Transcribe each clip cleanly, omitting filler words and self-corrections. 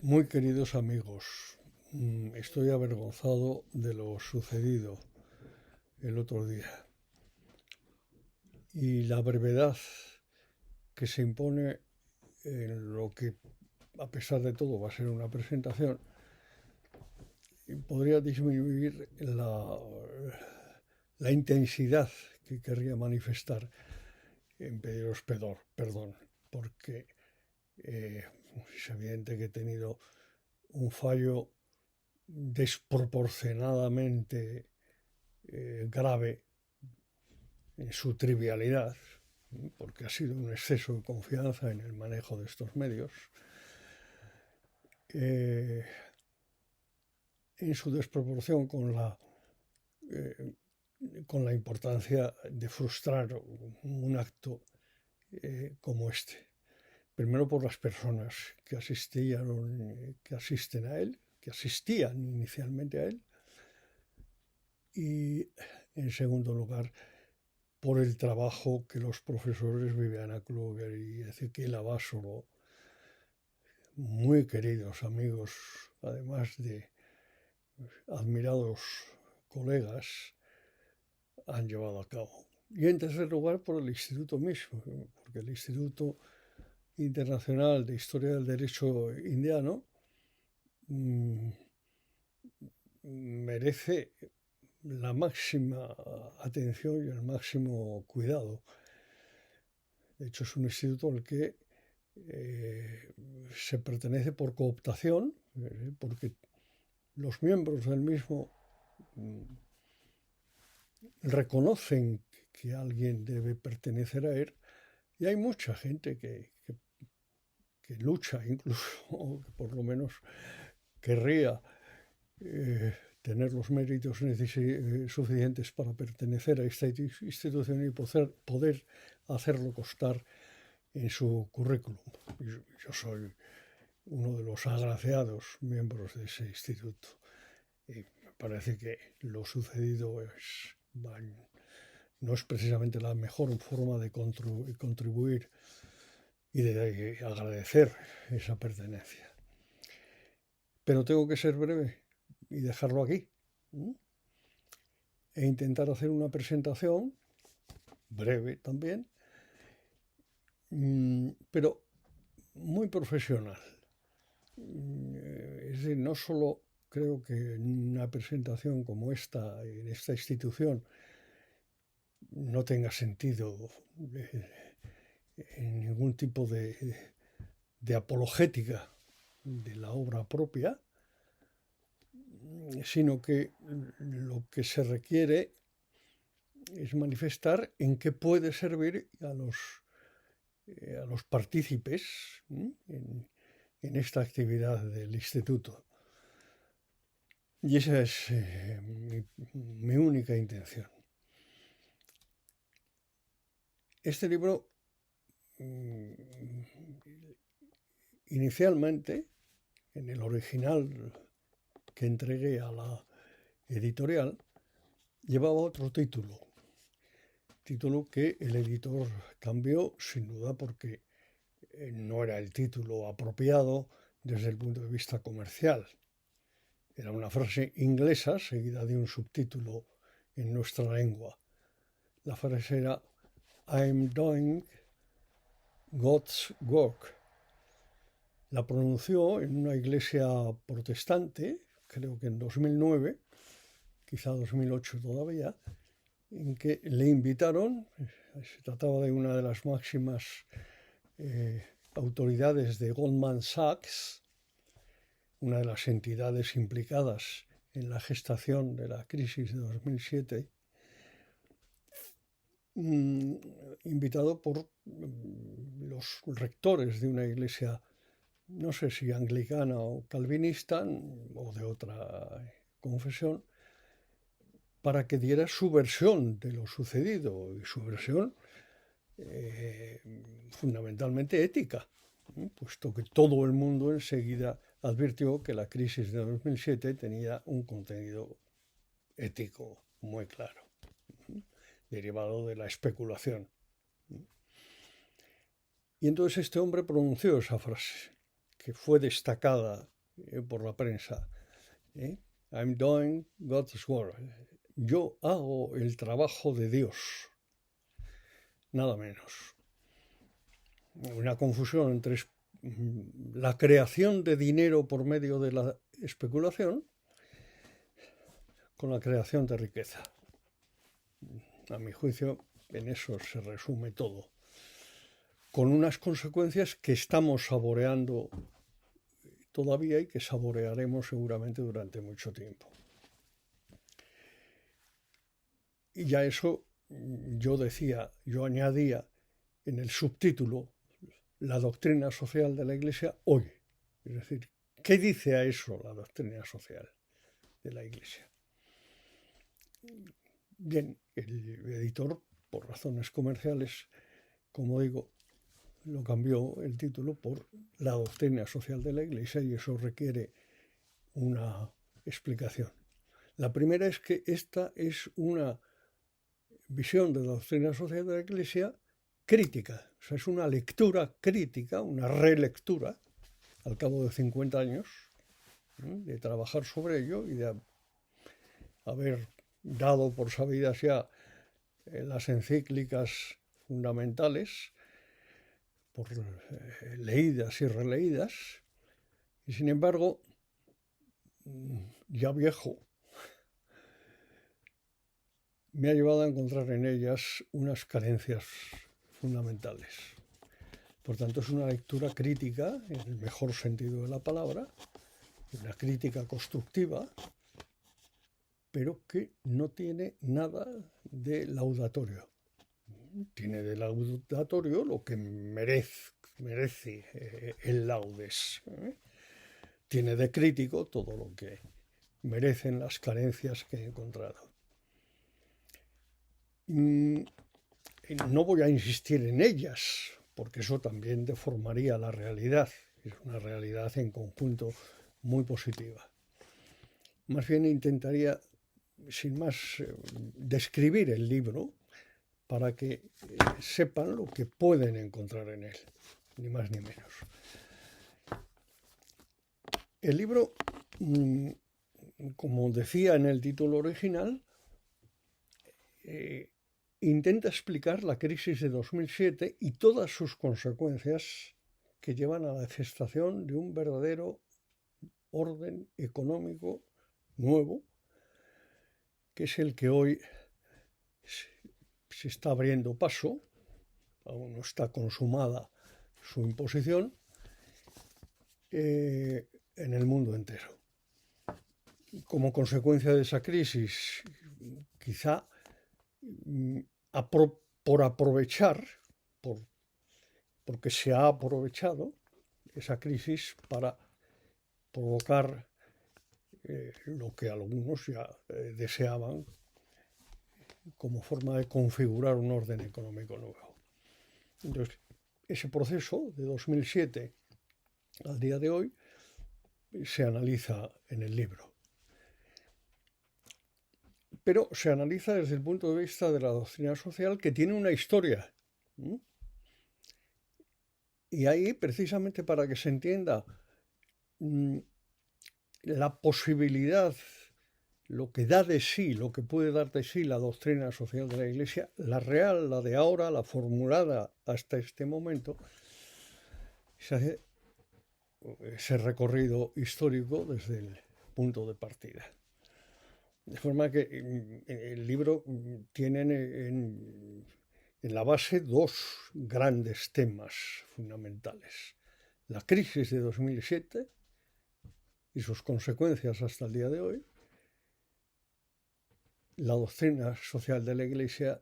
Muy queridos amigos, estoy avergonzado de lo sucedido el otro día y la brevedad que se impone en lo que, a pesar de todo, va a ser una presentación, podría disminuir la intensidad que querría manifestar en pediros perdón, porque es evidente que he tenido un fallo desproporcionadamente grave en su trivialidad, porque ha sido un exceso de confianza en el manejo de estos medios, en su desproporción con la importancia de frustrar un acto como este. Primero por las personas que asisten a él, que asistían inicialmente a él, y en segundo lugar por el trabajo que los profesores Viviana Kluger y Ezequiel Abasolo, muy queridos amigos, además de admirados colegas, han llevado a cabo. Y en tercer lugar por el instituto mismo, porque el Instituto Internacional de Historia del Derecho Indiano merece la máxima atención y el máximo cuidado. De hecho, es un instituto al que se pertenece por cooptación, porque los miembros del mismo reconocen que alguien debe pertenecer a él, y hay mucha gente que lucha, incluso, o que por lo menos querría tener los méritos suficientes para pertenecer a esta institución y poder hacerlo constar en su currículum. Yo soy uno de los agraciados miembros de ese instituto y me parece que lo sucedido no es precisamente la mejor forma de contribuir y de agradecer esa pertenencia. Pero tengo que ser breve y dejarlo aquí e intentar hacer una presentación breve también, pero muy profesional. Es decir, no solo creo que una presentación como esta, en esta institución, no tenga sentido en ningún tipo de apologética de la obra propia, sino que lo que se requiere es manifestar en qué puede servir a los partícipes en esta actividad del instituto. Y esa es mi única intención. Este libro, inicialmente, en el original que entregué a la editorial, llevaba otro título que el editor cambió, sin duda porque no era el título apropiado desde el punto de vista comercial. Era una frase inglesa seguida de un subtítulo en nuestra lengua. La frase era I'm doing God's work. La pronunció en una iglesia protestante, creo que en 2009, quizá 2008 todavía, en que le invitaron. Se trataba de una de las máximas autoridades de Goldman Sachs, una de las entidades implicadas en la gestación de la crisis de 2007, invitado por los rectores de una iglesia, no sé si anglicana o calvinista o de otra confesión, para que diera su versión de lo sucedido, y su versión fundamentalmente ética, puesto que todo el mundo enseguida advirtió que la crisis de 2007 tenía un contenido ético muy claro, derivado de la especulación. Y entonces este hombre pronunció esa frase, que fue destacada por la prensa. I'm doing God's work. Yo hago el trabajo de Dios. Nada menos. Una confusión entre la creación de dinero por medio de la especulación con la creación de riqueza. A mi juicio, en eso se resume todo, con unas consecuencias que estamos saboreando todavía y que saborearemos seguramente durante mucho tiempo. Y ya eso yo añadía en el subtítulo la doctrina social de la Iglesia hoy. Es decir, ¿qué dice a eso la doctrina social de la Iglesia? Bien, el editor, por razones comerciales, como digo, lo cambió el título por la doctrina social de la Iglesia y eso requiere una explicación. La primera es que esta es una visión de la doctrina social de la Iglesia crítica, o sea, es una lectura crítica, una relectura al cabo de 50 años de trabajar sobre ello y de haber dado por sabidas ya las encíclicas fundamentales, por leídas y releídas, y sin embargo, ya viejo, me ha llevado a encontrar en ellas unas carencias fundamentales. Por tanto, es una lectura crítica, en el mejor sentido de la palabra, una crítica constructiva, pero que no tiene nada de laudatorio. Tiene de laudatorio lo que merece el laudes. Tiene de crítico todo lo que merecen las carencias que he encontrado. No voy a insistir en ellas, porque eso también deformaría la realidad. Es una realidad en conjunto muy positiva. Más bien intentaría, sin más, describir el libro para que sepan lo que pueden encontrar en él, ni más ni menos. El libro, como decía en el título original, intenta explicar la crisis de 2007 y todas sus consecuencias que llevan a la gestación de un verdadero orden económico nuevo, que es el que hoy se está abriendo paso, aún no está consumada su imposición, en el mundo entero. Como consecuencia de esa crisis, quizá por aprovechar, porque se ha aprovechado esa crisis para provocar lo que algunos ya deseaban como forma de configurar un orden económico nuevo. Entonces, ese proceso de 2007 al día de hoy se analiza en el libro. Pero se analiza desde el punto de vista de la doctrina social, que tiene una historia. Y ahí, precisamente para que se entienda la posibilidad, lo que da de sí, lo que puede dar de sí la doctrina social de la Iglesia, la real, la de ahora, la formulada hasta este momento, se hace ese recorrido histórico desde el punto de partida. De forma que el libro tiene en la base dos grandes temas fundamentales. La crisis de 2007 y sus consecuencias hasta el día de hoy. La doctrina social de la Iglesia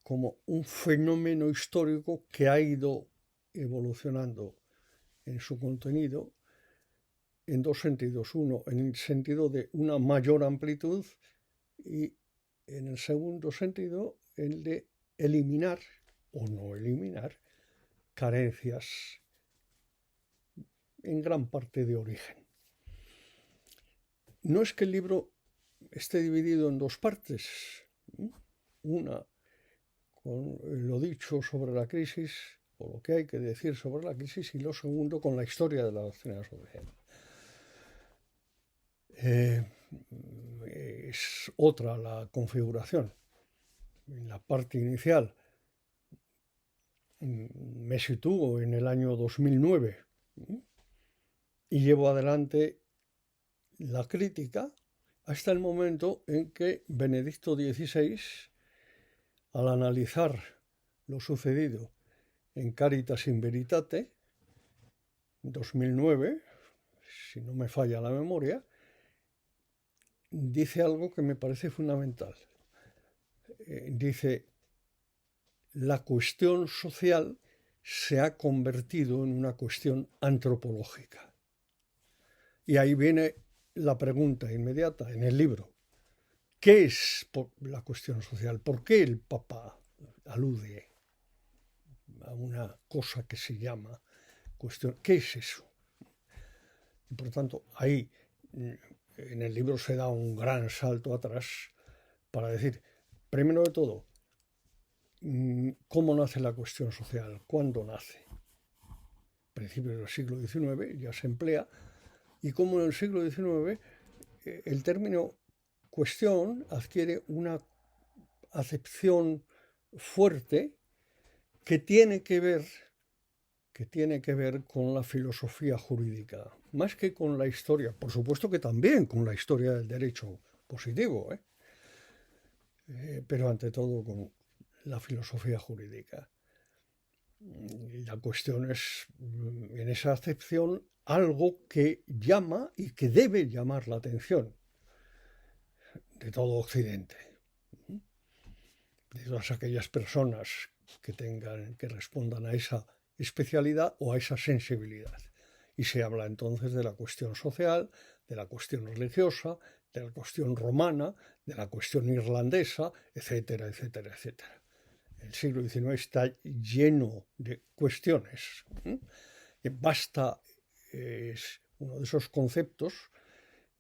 como un fenómeno histórico que ha ido evolucionando en su contenido en dos sentidos. Uno, en el sentido de una mayor amplitud y en el segundo sentido, el de eliminar o no eliminar carencias en gran parte de origen. No es que el libro esté dividido en dos partes. Una, con lo dicho sobre la crisis, o lo que hay que decir sobre la crisis, y lo segundo, con la historia de la doctrina social. Es otra la configuración. En la parte inicial me sitúo en el año 2009 y llevo adelante la crítica hasta el momento en que Benedicto XVI, al analizar lo sucedido en Caritas in Veritate, 2009, si no me falla la memoria, dice algo que me parece fundamental. Dice, la cuestión social se ha convertido en una cuestión antropológica. Y ahí viene la pregunta inmediata en el libro. ¿Qué es la cuestión social? ¿Por qué el Papa alude a una cosa que se llama cuestión? ¿Qué es eso? Y por tanto, ahí en el libro se da un gran salto atrás para decir, primero de todo, ¿cómo nace la cuestión social? ¿Cuándo nace? A principios del siglo XIX ya se emplea, y cómo en el siglo XIX el término cuestión adquiere una acepción fuerte que tiene que ver con la filosofía jurídica, más que con la historia, por supuesto que también con la historia del derecho positivo, pero ante todo con la filosofía jurídica. La cuestión es, en esa acepción, algo que llama y que debe llamar la atención de todo Occidente, de todas aquellas personas que respondan a esa especialidad o a esa sensibilidad. Y se habla entonces de la cuestión social, de la cuestión religiosa, de la cuestión romana, de la cuestión irlandesa, etcétera, etcétera, etcétera. El siglo XIX está lleno de cuestiones. Basta, es uno de esos conceptos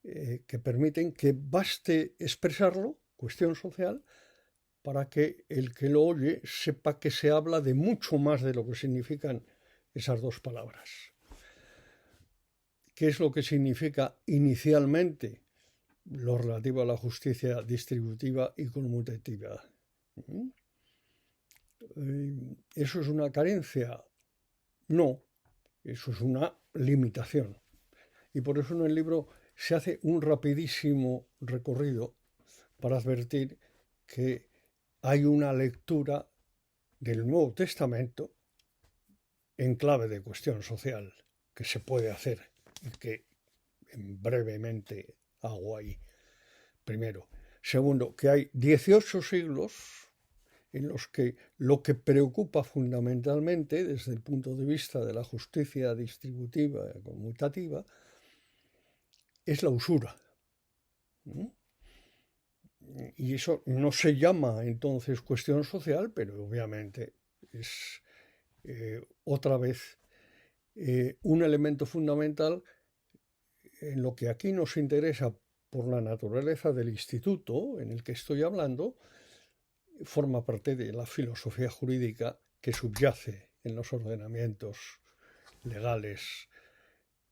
que permiten que baste expresarlo, cuestión social, para que el que lo oye sepa que se habla de mucho más de lo que significan esas dos palabras. ¿Qué es lo que significa inicialmente lo relativo a la justicia distributiva y conmutativa? ¿Eso es una carencia? No, eso es una limitación. Y por eso en el libro se hace un rapidísimo recorrido para advertir que hay una lectura del Nuevo Testamento en clave de cuestión social que se puede hacer y que brevemente hago ahí. Primero. Segundo, que hay 18 siglos en los que lo que preocupa fundamentalmente desde el punto de vista de la justicia distributiva y conmutativa es la usura. Y eso no se llama entonces cuestión social, pero obviamente es otra vez un elemento fundamental en lo que aquí nos interesa por la naturaleza del instituto en el que estoy hablando. Forma parte de la filosofía jurídica que subyace en los ordenamientos legales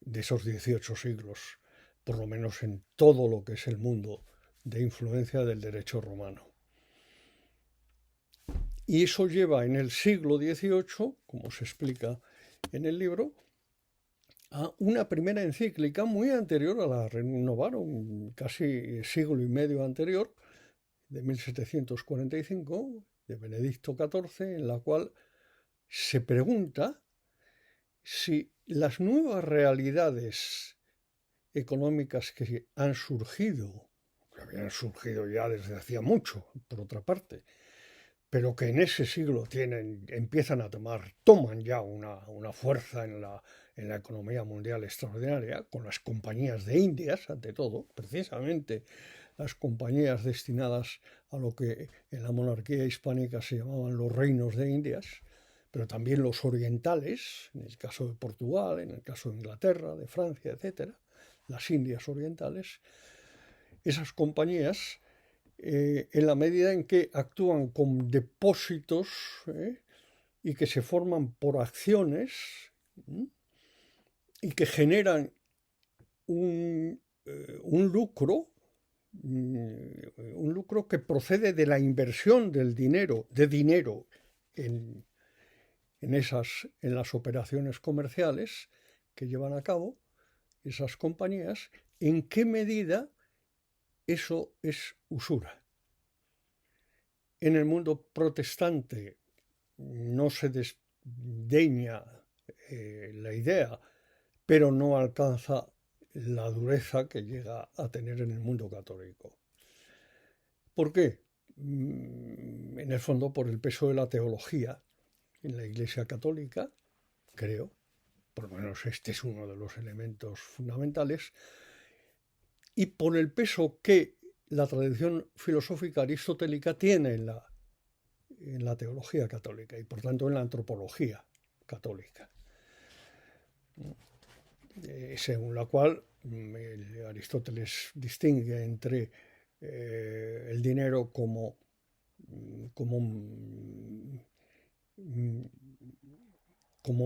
de esos 18 siglos, por lo menos en todo lo que es el mundo de influencia del derecho romano. Y eso lleva en el siglo XVIII, como se explica en el libro, a una primera encíclica muy anterior a la Renovarum, casi siglo y medio anterior, de 1745, de Benedicto XIV, en la cual se pregunta si las nuevas realidades económicas que han surgido, que habían surgido ya desde hacía mucho, por otra parte, pero que en ese siglo toman ya una fuerza en la economía mundial extraordinaria, con las compañías de Indias, ante todo, precisamente las compañías destinadas a lo que en la monarquía hispánica se llamaban los reinos de Indias, pero también los orientales, en el caso de Portugal, en el caso de Inglaterra, de Francia, etc., las Indias orientales. Esas compañías, en la medida en que actúan con depósitos y que se forman por acciones y que generan un lucro que procede de la inversión de dinero en las operaciones comerciales que llevan a cabo esas compañías. ¿En qué medida eso es usura? En el mundo protestante no se desdeña la idea, pero no alcanza la dureza que llega a tener en el mundo católico. ¿Por qué? En el fondo por el peso de la teología en la Iglesia Católica, creo, por lo menos este es uno de los elementos fundamentales, y por el peso que la tradición filosófica aristotélica tiene en la teología católica y por tanto en la antropología católica, según la cual Aristóteles distingue entre el dinero como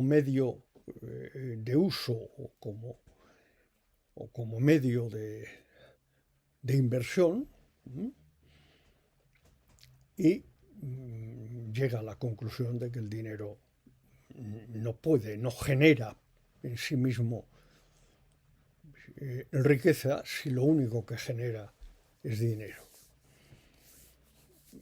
medio de uso o como medio de inversión, y llega a la conclusión de que el dinero no genera en sí mismo riqueza si lo único que genera es dinero.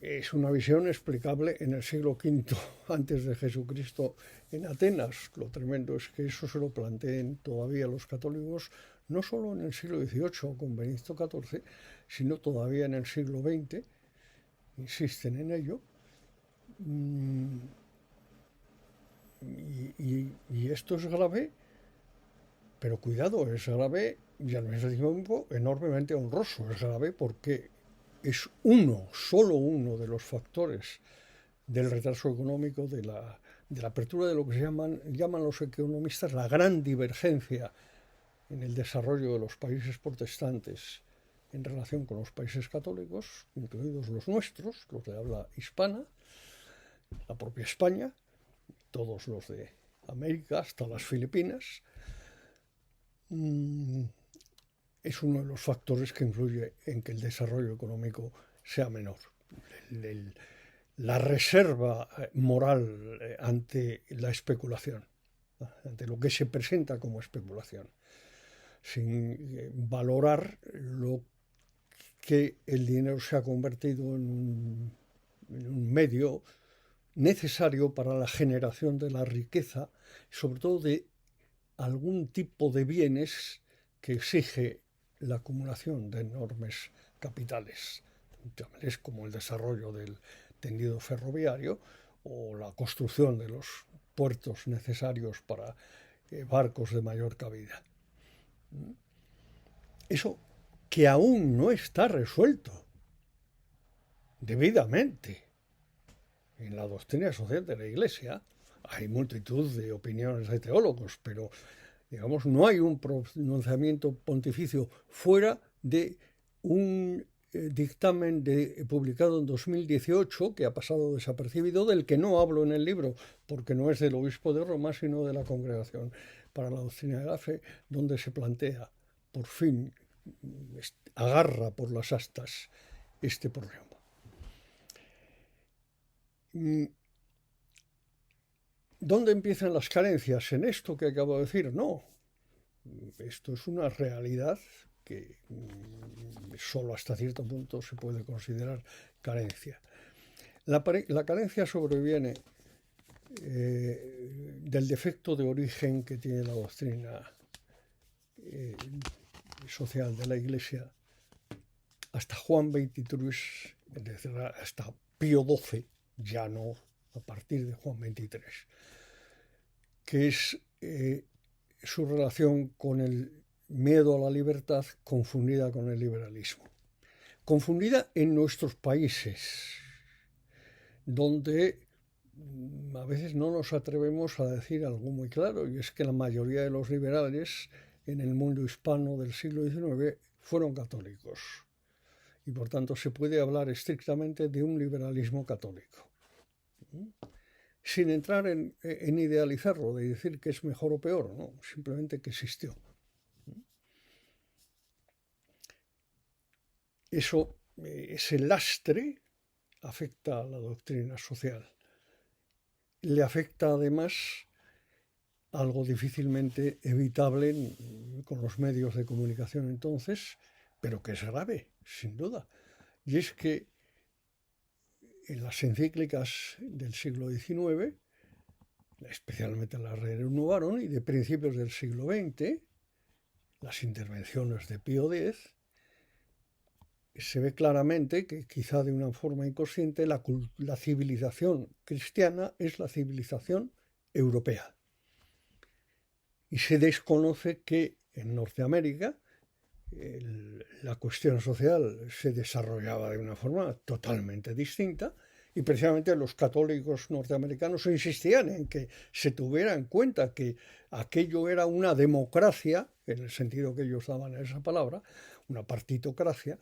Es una visión explicable en el siglo V antes de Jesucristo en Atenas. Lo tremendo es que eso se lo planteen todavía los católicos, no solo en el siglo XVIII con Benedicto XIV, sino todavía en el siglo XX, insisten en ello. Y esto es grave, pero cuidado, es grave y al mismo tiempo enormemente honroso. Es grave porque es solo uno de los factores del retraso económico, de la apertura de lo que llaman los economistas la gran divergencia en el desarrollo de los países protestantes en relación con los países católicos, incluidos los nuestros, los de habla hispana, la propia España, todos los de América, hasta las Filipinas. Es uno de los factores que influye en que el desarrollo económico sea menor. La reserva moral ante la especulación, ante lo que se presenta como especulación, sin valorar lo que el dinero se ha convertido en un medio necesario para la generación de la riqueza, sobre todo de algún tipo de bienes que exige la acumulación de enormes capitales, tales como el desarrollo del tendido ferroviario o la construcción de los puertos necesarios para barcos de mayor cabida. Eso que aún no está resuelto debidamente en la doctrina social de la Iglesia. Hay multitud de opiniones de teólogos, pero digamos, no hay un pronunciamiento pontificio fuera de un dictamen publicado en 2018 que ha pasado desapercibido, del que no hablo en el libro porque no es del obispo de Roma, sino de la Congregación para la Doctrina de la Fe, donde se plantea, por fin, agarra por las astas este problema. ¿Dónde empiezan las carencias? ¿En esto que acabo de decir? No. Esto es una realidad que solo hasta cierto punto se puede considerar carencia. La carencia sobreviene del defecto de origen que tiene la doctrina social de la Iglesia hasta Juan XXIII, es decir, hasta Pío XII, ya no a partir de Juan XXIII, que es su relación con el miedo a la libertad confundida con el liberalismo. Confundida en nuestros países, donde a veces no nos atrevemos a decir algo muy claro, y es que la mayoría de los liberales en el mundo hispano del siglo XIX fueron católicos. Y por tanto se puede hablar estrictamente de un liberalismo católico. sin entrar en idealizarlo, de decir que es mejor o peor, no, simplemente que existió. Ese lastre afecta a la doctrina social. Le afecta además algo difícilmente evitable con los medios de comunicación entonces, pero que es grave, sin duda. Y es que en las encíclicas del siglo XIX, especialmente las Rerum y de principios del siglo XX, las intervenciones de Pío X, se ve claramente que, quizá de una forma inconsciente, la civilización cristiana es la civilización europea. Y se desconoce que en Norteamérica la cuestión social se desarrollaba de una forma totalmente distinta, y precisamente los católicos norteamericanos insistían en que se tuviera en cuenta que aquello era una democracia, en el sentido que ellos daban a esa palabra, una partitocracia,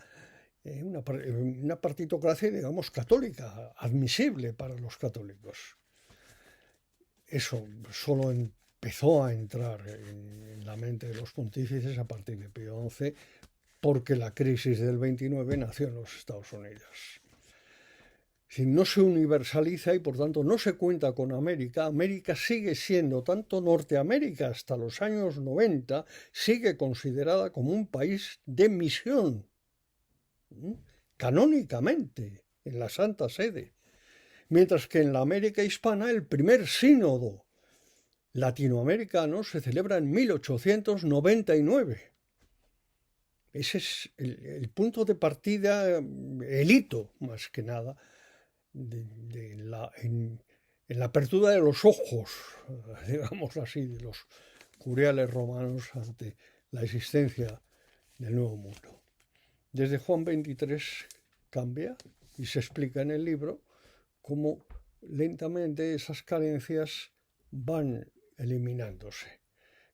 una partitocracia, digamos, católica, admisible para los católicos. Eso solo empezó a entrar en la mente de los pontífices a partir de Pío XI, porque la crisis del 29 nació en los Estados Unidos. Si no se universaliza y por tanto no se cuenta con América, América sigue siendo, tanto Norteamérica hasta los años 90, sigue considerada como un país de misión, canónicamente, en la Santa Sede. Mientras que en la América hispana el primer sínodo latinoamericano se celebra en 1899. Ese es el punto de partida, el hito, más que nada, en la apertura de los ojos, digamos así, de los curiales romanos ante la existencia del Nuevo Mundo. Desde Juan 23 cambia y se explica en el libro cómo lentamente esas carencias van eliminándose.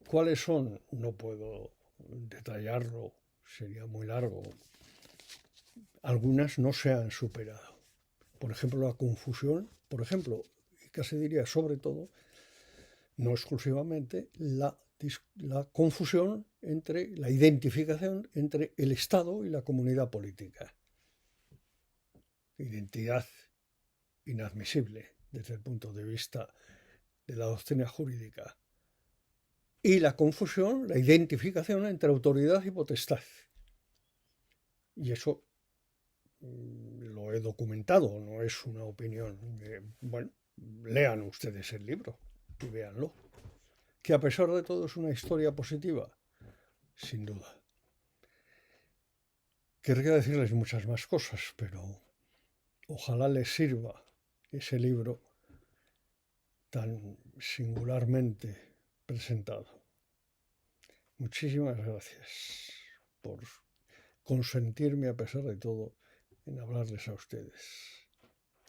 ¿Cuáles son? No puedo detallarlo, sería muy largo. Algunas no se han superado. Por ejemplo, la confusión, y casi diría sobre todo, no exclusivamente, la confusión entre la identificación entre el Estado y la comunidad política. Identidad inadmisible desde el punto de vista de la doctrina jurídica. Y la confusión, la identificación entre autoridad y potestad. Y eso lo he documentado, no es una opinión. Bueno, lean ustedes el libro y véanlo. Que a pesar de todo es una historia positiva, sin duda. Querría decirles muchas más cosas, pero ojalá les sirva ese libro tan singularmente presentado. Muchísimas gracias por consentirme, a pesar de todo, en hablarles a ustedes.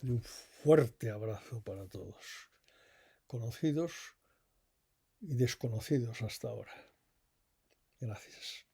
Y un fuerte abrazo para todos, conocidos y desconocidos hasta ahora. Gracias.